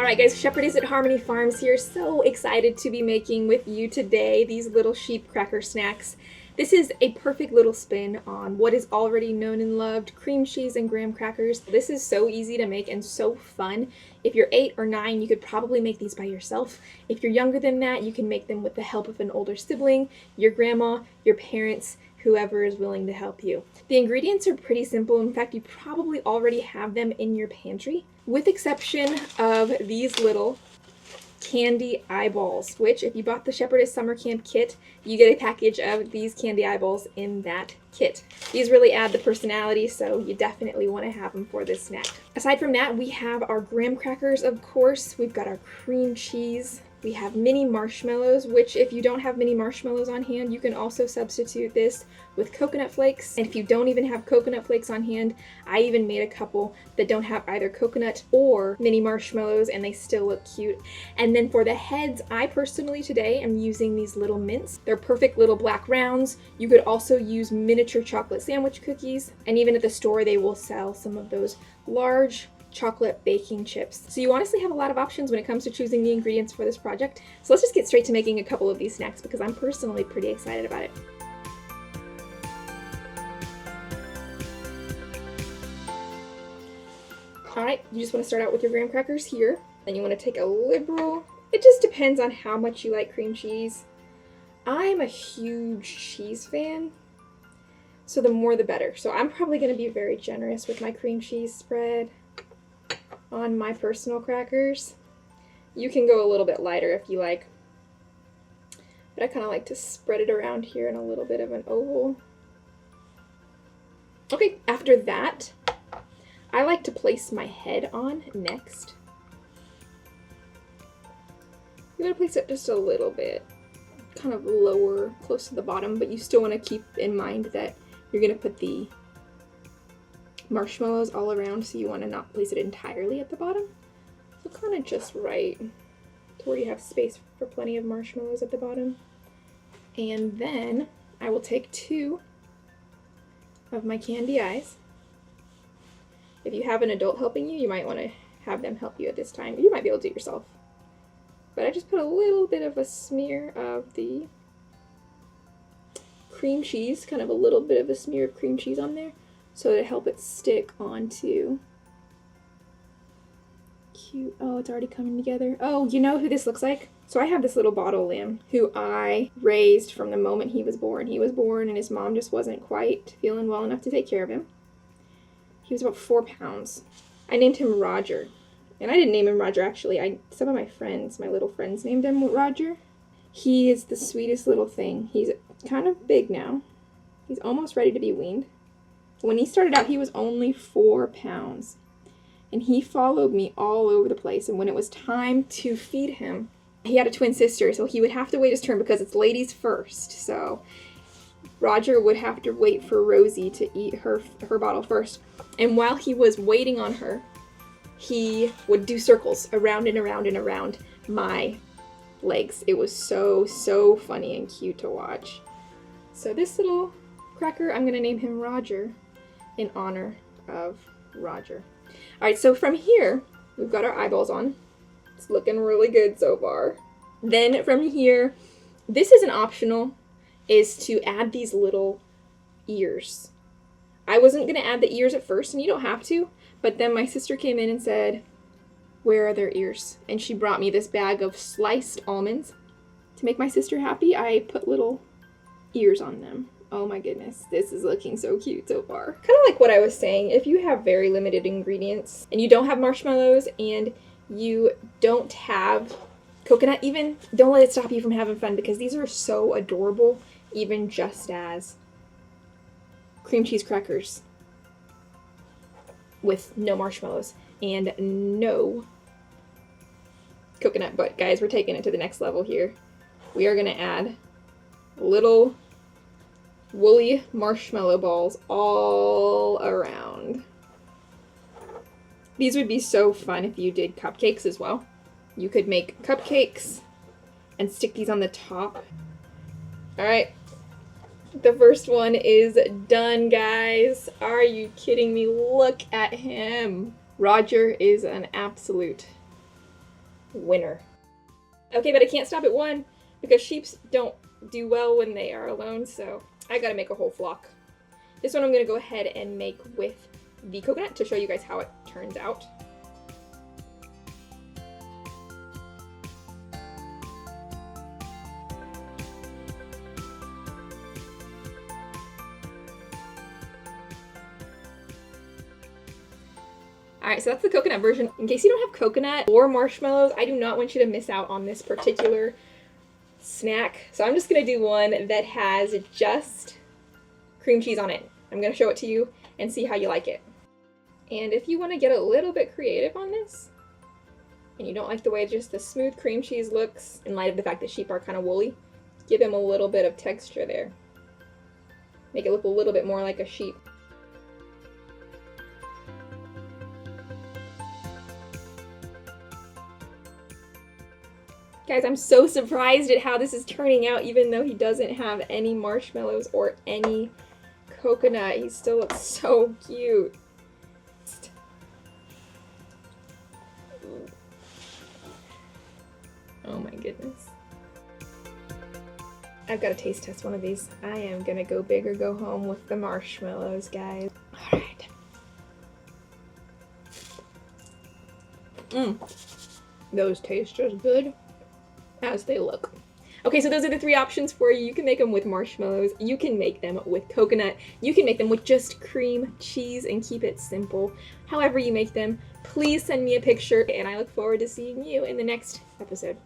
Alright guys, Shepherdess at Harmony Farms here. So excited to be making with you today these little sheep cracker snacks. This is a perfect little spin on what is already known and loved, cream cheese and graham crackers. This is so easy to make and so fun. If you're 8 or 9, you could probably make these by yourself. If you're younger than that, you can make them with the help of an older sibling, your grandma, your parents, whoever is willing to help you. The ingredients are pretty simple. In fact, you probably already have them in your pantry, with exception of these little candy eyeballs, which if you bought the Shepherdess Summer Camp kit, you get a package of these candy eyeballs in that kit. These really add the personality, so you definitely want to have them for this snack. Aside from that, we have our graham crackers, of course. We've got our cream cheese. We have mini marshmallows, which if you don't have mini marshmallows on hand, you can also substitute this with coconut flakes. And if you don't even have coconut flakes on hand, I even made a couple that don't have either coconut or mini marshmallows, and they still look cute. And then for the heads, I personally today am using these little mints. They're perfect little black rounds. You could also use miniature chocolate sandwich cookies, and even at the store they will sell some of those large chocolate baking chips. So you honestly have a lot of options when it comes to choosing the ingredients for this project. So let's just get straight to making a couple of these snacks because I'm personally pretty excited about it. Alright, you just want to start out with your graham crackers here. Then you want to take a liberal, it just depends on how much you like cream cheese. I'm a huge cheese fan, so the more the better. So I'm probably going to be very generous with my cream cheese spread on my personal crackers. You can go a little bit lighter if you like, but I kind of like to spread it around here in a little bit of an oval. Okay, after that, I like to place my head on next. You're gonna place it just a little bit, kind of lower, close to the bottom, but you still want to keep in mind that you're gonna put the marshmallows all around, so you want to not place it entirely at the bottom. So kind of just right to where you have space for plenty of marshmallows at the bottom. And then I will take 2 of my candy eyes. If you have an adult helping you, you might want to have them help you at this time. You might be able to do it yourself. But I just put a little bit of a smear of the cream cheese, kind of a little bit of a smear of cream cheese on there, so to help it stick onto. Cute. Oh, it's already coming together. Oh, you know who this looks like? So I have this little bottle lamb who I raised from the moment he was born. He was born and his mom just wasn't quite feeling well enough to take care of him. He was about 4 pounds. I named him Roger. And I didn't name him Roger, actually. Some of my friends, my little friends, named him Roger. He is the sweetest little thing. He's kind of big now. He's almost ready to be weaned. When he started out, he was only 4 pounds. And he followed me all over the place. And when it was time to feed him, he had a twin sister, so he would have to wait his turn because it's ladies first. So Roger would have to wait for Rosie to eat her bottle first. And while he was waiting on her, he would do circles around and around and around my legs. It was so, so funny and cute to watch. So this little cracker, I'm going to name him Roger in honor of Roger. Alright, so from here, we've got our eyeballs on. It's looking really good so far. Then from here, this is an optional, is to add these little ears. I wasn't going to add the ears at first, and you don't have to, but then my sister came in and said, where are their ears? And she brought me this bag of sliced almonds. To make my sister happy, I put little ears on them. Oh my goodness, this is looking so cute so far. Kind of like what I was saying, if you have very limited ingredients and you don't have marshmallows and you don't have coconut even, don't let it stop you from having fun because these are so adorable, even just as cream cheese crackers with no marshmallows and no coconut. But guys, we're taking it to the next level here. We are gonna add little woolly marshmallow balls all around. These would be so fun if you did cupcakes as well. You could make cupcakes and stick these on the top. Alright, the first one is done, guys. Are you kidding me? Look at him. Roger is an absolute winner. Okay, but I can't stop at one because sheeps don't do well when they are alone, so I gotta make a whole flock. This one I'm gonna go ahead and make with the coconut to show you guys how it turns out. Alright, so that's the coconut version. In case you don't have coconut or marshmallows, I do not want you to miss out on this particular snack. So I'm just going to do one that has just cream cheese on it. I'm going to show it to you and see how you like it. And if you want to get a little bit creative on this, and you don't like the way just the smooth cream cheese looks, in light of the fact that sheep are kind of woolly, give him a little bit of texture there. Make it look a little bit more like a sheep. Guys, I'm so surprised at how this is turning out, even though he doesn't have any marshmallows or any coconut. He still looks so cute. Oh my goodness. I've got to taste test one of these. I am gonna go big or go home with the marshmallows, guys. Alright. Those taste just good as they look. Okay, so those are the three options for you. You can make them with marshmallows, you can make them with coconut, you can make them with just cream cheese and keep it simple. However you make them, please send me a picture, and I look forward to seeing you in the next episode.